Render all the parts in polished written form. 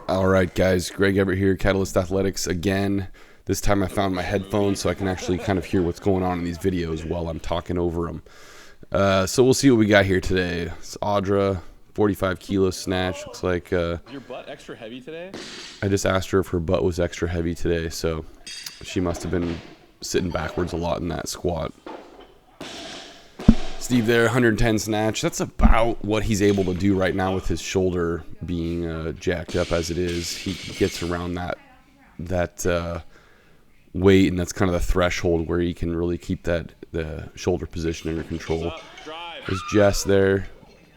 All right, guys. Greg Everett here, Catalyst Athletics again. This time I found my headphones so I can actually kind of hear what's going on in these videos while I'm talking over them. So we'll see what we got here today. It's Audra, 45 kilo snatch. Looks like Is your butt extra heavy today? I just asked her if her butt was extra heavy today, so she must have been sitting backwards a lot in that squat. Steve there, 110 snatch. That's about what he's able to do right now with his shoulder being jacked up as it is. He gets around that weight, and that's kind of the threshold where he can really keep the shoulder position under control. There's Jess there.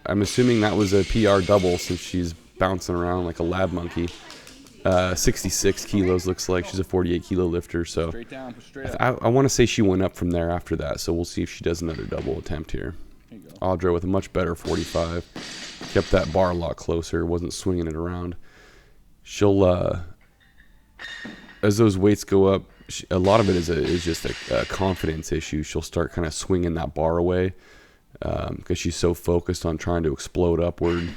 I'm assuming that was a PR double since she's bouncing around like a lab monkey. 66 kilos looks like. She's a 48 kilo lifter, so I want to say she went up from there after that, so we'll see if she does another double attempt here. Audra with a much better 45. Kept that bar a lot closer, wasn't swinging it around. She'll as those weights go up, a lot of it is just a confidence issue. She'll start kind of swinging that bar away because she's so focused on trying to explode upward.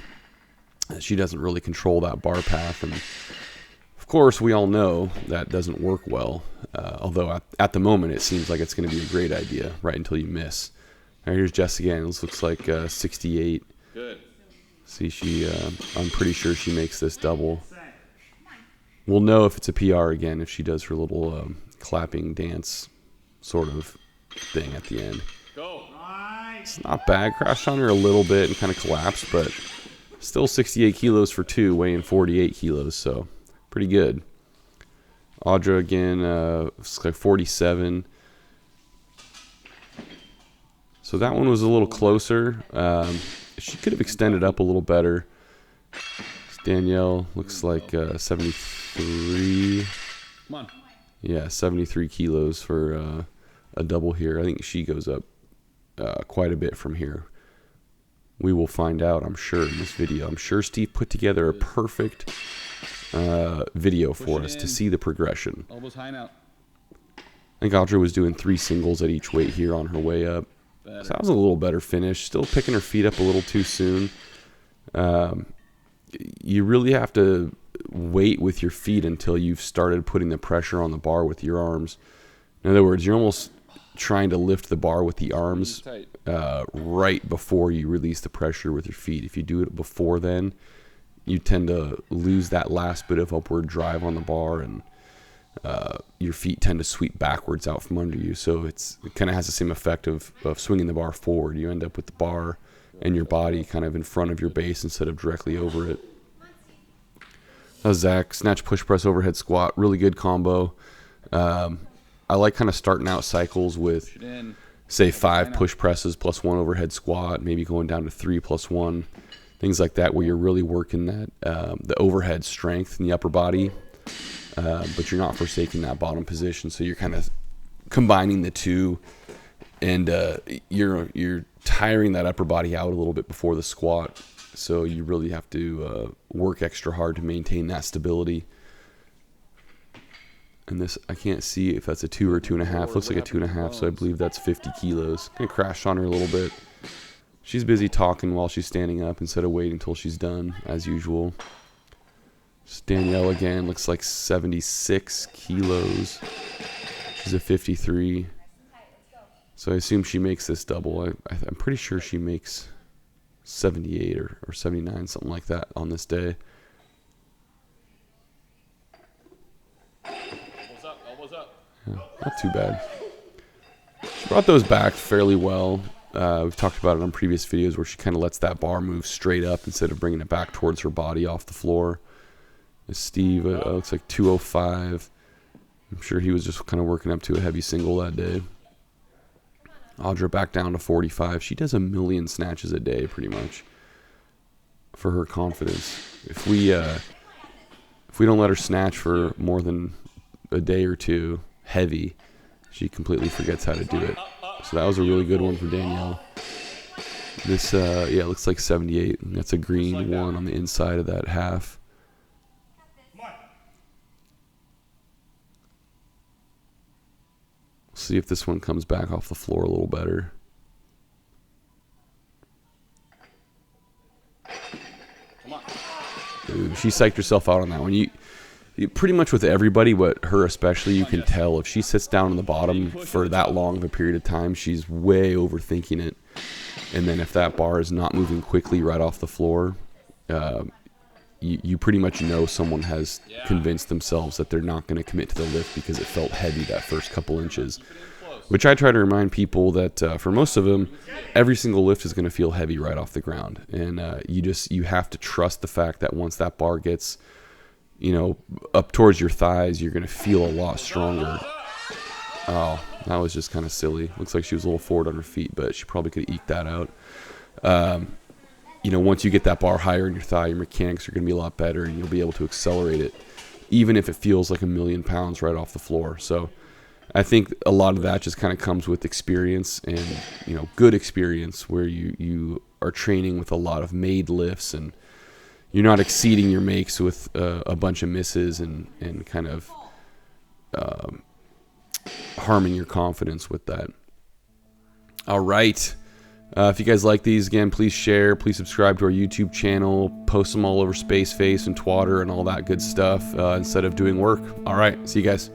She doesn't really control that bar path, and of course we all know that doesn't work well, although at the moment it seems like it's going to be a great idea right until you miss. All right, here's Jess again. This looks like 68. Good. See, I'm pretty sure she makes this double. We'll know if it's a PR again if she does her little clapping dance sort of thing at the end. Go. It's not bad. Crashed on her a little bit and kind of collapsed, but still 68 kilos for two, weighing 48 kilos, so pretty good. Audra again, it's like 47. So that one was a little closer. She could have extended up a little better. Danielle looks like 73. Come on. Yeah, 73 kilos for a double here. I think she goes up quite a bit from here. We will find out, I'm sure, in this video. I'm sure Steve put together a perfect video for us to see the progression. Elbows high now. I think Audra was doing 3 singles at each weight here on her way up. So that was a little better finish. Still picking her feet up a little too soon. You really have to wait with your feet until you've started putting the pressure on the bar with your arms. In other words, you're almost trying to lift the bar with the arms right before you release the pressure with your feet. If you do it before then, you tend to lose that last bit of upward drive on the bar, and your feet tend to sweep backwards out from under you. So it kind of has the same effect of swinging the bar forward. You end up with the bar and your body kind of in front of your base instead of directly over it. That was Zach. Snatch, push, press, overhead squat. Really good combo. I like kind of starting out cycles with, say, 5 push presses plus 1 overhead squat, maybe going down to 3 plus 1, things like that, where you're really working that the overhead strength in the upper body, but you're not forsaking that bottom position. So you're kind of combining the two, and you're tiring that upper body out a little bit before the squat. So you really have to work extra hard to maintain that stability. And this, I can't see if that's a 2 or 2.5. Looks like a 2.5, so I believe that's 50 kilos. Kind of crashed on her a little bit. She's busy talking while she's standing up instead of waiting until she's done, as usual. Danielle again, looks like 76 kilos. She's a 53. So I assume she makes this double. I'm pretty sure she makes 78 or 79, something like that on this day. Elbows up. Yeah, not too bad. She brought those back fairly well. We've talked about it on previous videos where she kind of lets that bar move straight up instead of bringing it back towards her body off the floor. Steve looks like 205. I'm sure he was just kind of working up to a heavy single that day. Audra back down to 45. She does 1 million snatches a day pretty much for her confidence. If we don't let her snatch for more than a day or two heavy, she completely forgets how to do it. So that was a really good one for Danielle. This yeah, looks like 78. That's a green one on the inside of that half. See if this one comes back off the floor a little better. She psyched herself out on that one. You pretty much with everybody, but her especially, you can tell if she sits down on the bottom for that long of a period of time, she's way overthinking it. And then if that bar is not moving quickly right off the floor, you pretty much know someone has convinced themselves that they're not going to commit to the lift because it felt heavy that first couple inches. Which I try to remind people that for most of them, every single lift is going to feel heavy right off the ground. And you have to trust the fact that once that bar gets up towards your thighs, you're going to feel a lot stronger. Oh, that was just kind of silly. Looks like she was a little forward on her feet, but she probably could have eked that out. Once you get that bar higher in your thigh, your mechanics are going to be a lot better, and you'll be able to accelerate it, even if it feels like 1,000,000 pounds right off the floor. So I think a lot of that just kind of comes with experience and, good experience where you are training with a lot of made lifts and you're not exceeding your makes with a bunch of misses and kind of harming your confidence with that. All right. If you guys like these, again, please share. Please subscribe to our YouTube channel. Post them all over Spaceface and Twatter and all that good stuff instead of doing work. All right. See you guys.